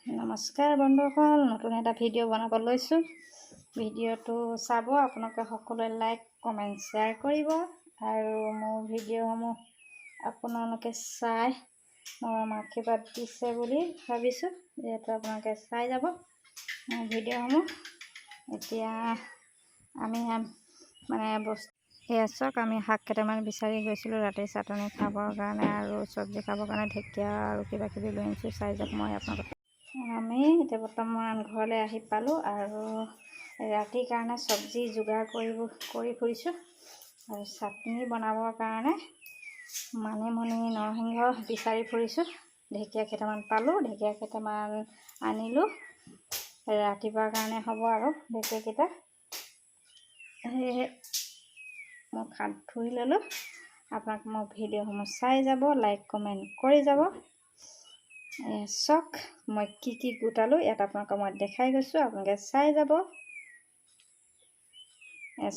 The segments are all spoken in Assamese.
নমস্কাৰ বন্ধুসকল, নতুন এটা ভিডিঅ' বনাব লৈছোঁ। ভিডিঅ'টো চাব, আপোনালোকে সকলোৱে লাইক কমেণ্ট শ্বেয়াৰ কৰিব আৰু মোৰ ভিডিঅ'সমূহ আপোনালোকে চাই মোৰ আশীৰ্বাদ দিছে বুলি ভাবিছোঁ। যিহেতু আপোনালোকে চাই যাব মোৰ ভিডিঅ'সমূহ। এতিয়া আমি এয়া চাওক, আমি শাক কেইটামান বিচাৰি গৈছিলোঁ ৰাতি চাটনি খাবৰ কাৰণে আৰু চব্জি খাবৰ কাৰণে। ঢেকীয়া আৰু কিবা কিবি লৈ আনিছোঁ, চাই যাওক। মই আপোনালোকক আমি এতিয়া বৰ্তমান ঘৰলৈ আহি পালোঁ আৰু ৰাতিৰ কাৰণে চব্জি যোগাৰ কৰি ফুৰিছোঁ আৰু চাটনি বনাবৰ কাৰণে মানিমুনি নৰসিংহ বিচাৰি ফুৰিছোঁ। ঢেকীয়া কেইটামান পালোঁ, ঢেকীয়া কেইটামান আনিলোঁ। ৰাতিপুৱাৰ কাৰণে হ'ব আৰু ঢেকীয়াকেইটা। সেয়েহে মই হাত ধুই ল'লোঁ। আপোনাক মোৰ ভিডিঅ'সমূহ চাই যাব, লাইক কমেণ্ট কৰি যাব। চাওক মই কি গোটালোঁ, ইয়াত আপোনালোকক মই দেখাই গৈছোঁ, আপোনালোকে চাই যাব।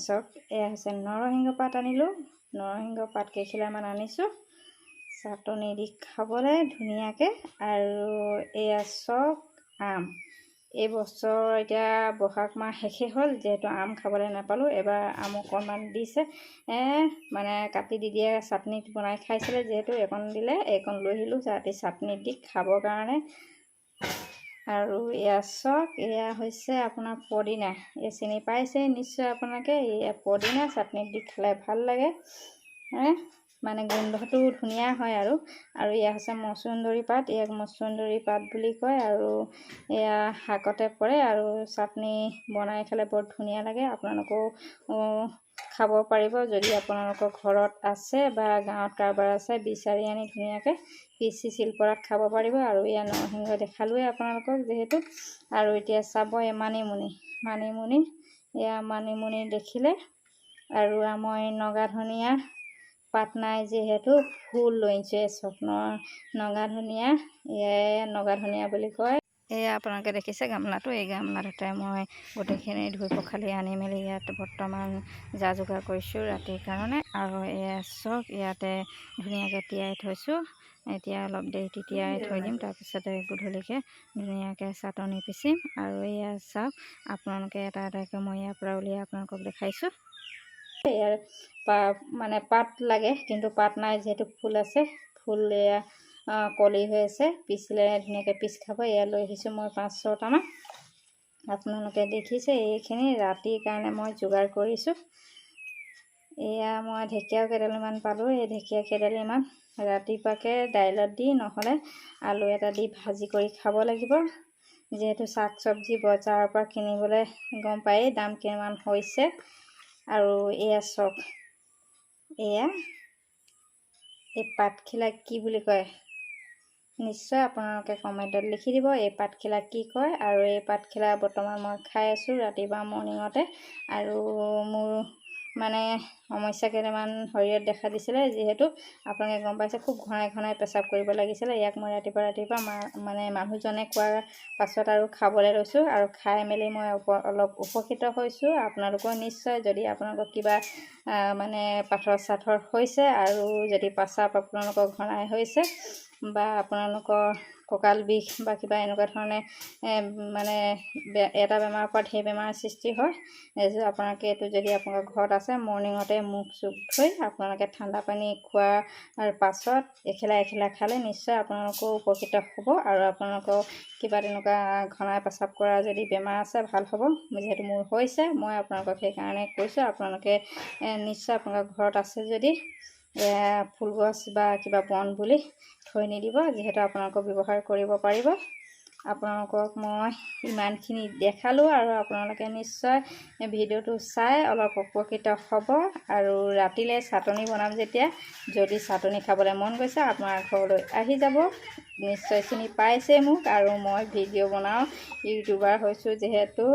চাওক, এয়া হৈছে নৰসিংহ পাত আনিলোঁ। নৰসিংহ পাত কেইখিলামান আনিছোঁ চাটনি দি খাবলৈ ধুনীয়াকৈ। আৰু এয়া চাওক আম। এই বছৰ এতিয়া বহাগ মাহ শেষেই হ'ল, যিহেতু আম খাবলৈ নাপালোঁ। এবাৰ আম অকণমান দিছে, মানে কাটি দি দিয়ে, চাটনি বনাই খাইছিলে। যিহেতু এইকণ দিলে, এইকণ লৈ আহিলোঁ ৰাতি চাটনি দি খাবৰ কাৰণে। আৰু এয়া চাওক, এয়া হৈছে আপোনাৰ পদিনা। এই চিনি পাইছে নিশ্চয় আপোনালোকে। এয়া পদিনা চাটনিত দি খালে ভাল লাগে, মানে গোন্ধটো ধুনীয়া হয়। আৰু এয়া হৈছে মচুন্দৰী পাত। ইয়াক মচুন্দৰী পাত বুলি কয় আৰু এয়া শাকতে পৰে আৰু চাটনি বনাই খালে বৰ ধুনীয়া লাগে। আপোনালোকেও খাব পাৰিব যদি আপোনালোকৰ ঘৰত আছে বা গাঁৱত কাৰোবাৰ আছে। বিচাৰি আনি ধুনীয়াকৈ পিচি শিলপতাত খাব পাৰিব। আৰু এয়া নৰসিংহ দেখালোৱে আপোনালোকক যিহেতু। আৰু এতিয়া চাব এই মানিমুনি এয়া মানিমুনি দেখিলে। আৰু মই নগা ধনিয়া পাত নাই যিহেতু ফুল লৈ আনিছোঁ। এই চকনৰ নগা ধনিয়া, এয়া নগা ধনিয়া বুলি কয়। এয়া আপোনালোকে দেখিছে গামলাটো, এই গামলাটোতে মই গোটেইখিনি ধুই পখালি আনি মেলি ইয়াত বৰ্তমান যা যোগাৰ কৰিছোঁ ৰাতিৰ কাৰণে। আৰু এয়া চাওক, ইয়াতে ধুনীয়াকৈ তিয়াই থৈছোঁ। এতিয়া অলপ দেৰি তিয়াই থৈ দিম, তাৰপিছতে গধূলিকৈ ধুনীয়াকৈ চাটনি পিচিম। আৰু এয়া চাওক, আপোনালোকে এটা এটাকৈ মই ইয়াৰ পৰা উলিয়াই আপোনালোকক দেখাইছোঁ। ইয়াৰ মানে পাত লাগে, কিন্তু পাত নাই যিহেতু ফুল আছে। ফুল এয়া কলি হৈ আছে, পিচিলে ধুনীয়াকৈ পিচ খাব। এয়া লৈ আহিছোঁ মই 5-6টামান। আপোনালোকে দেখিছে, এইখিনি ৰাতিৰ কাৰণে মই যোগাৰ কৰিছোঁ। এয়া মই ঢেকীয়াও কেইডালমান পালোঁ। এই ঢেকীয়া কেইডালমান ৰাতিপুৱাকৈ দাইলত দি নহ'লে আলু এটা দি ভাজি কৰি খাব লাগিব। যিহেতু শাক চব্জি বজাৰৰ পৰা কিনিবলৈ গম পায়েই দাম কিমান হৈছে। আৰু এয়া চাওক, এয়া এই পাতখিলা কি বুলি কয় নিশ্চয় আপোনালোকে কমেণ্টত লিখি দিব, এই পাতখিলা কি কয়। আৰু এই পাতখিলা বৰ্তমান মই খাই আছোঁ ৰাতিপুৱা মৰ্ণিঙতে। আৰু মোৰ মানে সমস্যা কেইটামান শৰীৰত দেখা দিছিলে। যিহেতু আপোনালোকে গম পাইছে, খুব ঘনাই পেচাব কৰিব লাগিছিলে। ইয়াক মই ৰাতিপুৱা মানে মানুহজনে কোৱাৰ পাছত আৰু খাবলৈ লৈছোঁ। আৰু খাই মেলি মই অলপ উপকৃত হৈছোঁ। আপোনালোকেও নিশ্চয়, যদি আপোনালোকৰ কিবা মানে পাথৰ চাথৰ হৈছে আৰু যদি পেচাব আপোনালোকৰ ঘনাই হৈছে বা আপোনালোকৰ কঁকাল বিষ বা কিবা এনেকুৱা ধৰণে মানে এটা বেমাৰৰ পৰা ঢেৰ বেমাৰৰ সৃষ্টি হয়। আপোনালোকে এইটো যদি আপোনালোকৰ ঘৰত আছে, মৰ্ণিঙতে মুখ চুখ ধুই আপোনালোকে ঠাণ্ডা পানী খোৱাৰ পাছত এখিলা খালে নিশ্চয় আপোনালোকেও উপকৃত হ'ব। আৰু আপোনালোকৰ কিবা তেনেকুৱা ঘনাই পেচাব কৰা যদি বেমাৰ আছে, ভাল হ'ব। যিহেতু মোৰ হৈছে, মই আপোনালোকক সেইকাৰণে কৈছোঁ। আপোনালোকে নিশ্চয় আপোনালোকৰ ঘৰত আছে যদি ফুলগছ বা কিবা বন বুলি থৈ নিদিব, যিহেতু আপোনালোকক ব্যৱহাৰ কৰিব পাৰিব। আপোনালোকক মই ইমানখিনি দেখালোঁ আৰু আপোনালোকে নিশ্চয় ভিডিঅ'টো চাই অলপ উপকৃত হ'ব। আৰু ৰাতিলৈ চাটনি বনাম যেতিয়া, যদি চাটনি খাবলৈ মন গৈছে আপোনাৰ ঘৰলৈ আহি যাব। নিশ্চয় চিনি পাইছে মোক। আৰু মই ভিডিঅ' বনাওঁ, ইউটিউবাৰ হৈছোঁ যিহেতু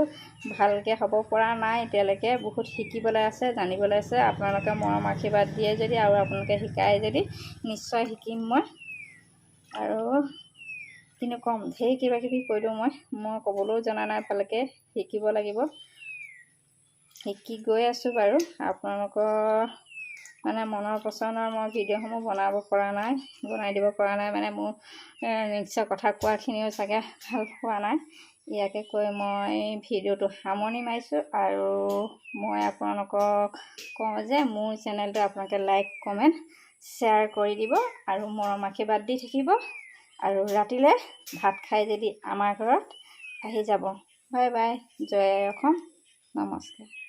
ভালকৈ হ'ব পৰা নাই এতিয়ালৈকে। বহুত শিকিবলৈ আছে, জানিবলৈ আছে। আপোনালোকে মৰম আশীৰ্বাদ দিয়ে যদি আৰু আপোনালোকে শিকাই যদি নিশ্চয় শিকিম মই। আৰু কিন্তু ক'ম ঢেৰ কিবা কিবি কৈ দিওঁ মই ক'বলৈও জনা নাই ভালকৈ, শিকিব লাগিব। শিকি গৈ আছোঁ বাৰু। আপোনালোকৰ মানে মনৰ পচন্দৰ মই ভিডিঅ'সমূহ বনাই দিব পৰা নাই মানে মোৰ নিশ্চয় কথা কোৱাখিনিও চাগে ভাল হোৱা নাই। ইয়াকে কৈ মই ভিডিঅ'টো সামৰণি মাৰিছোঁ আৰু মই আপোনালোকক কওঁ যে মোৰ চেনেলটো আপোনালোকে লাইক কমেণ্ট শ্বেয়াৰ কৰি দিব আৰু মৰম আশীৰ্বাদ দি থাকিব আৰু ৰাতিলৈ ভাত খাই যদি আমাৰ ঘৰত আহি যাব। Bye bye. জয় আই অসম। নমস্কাৰ।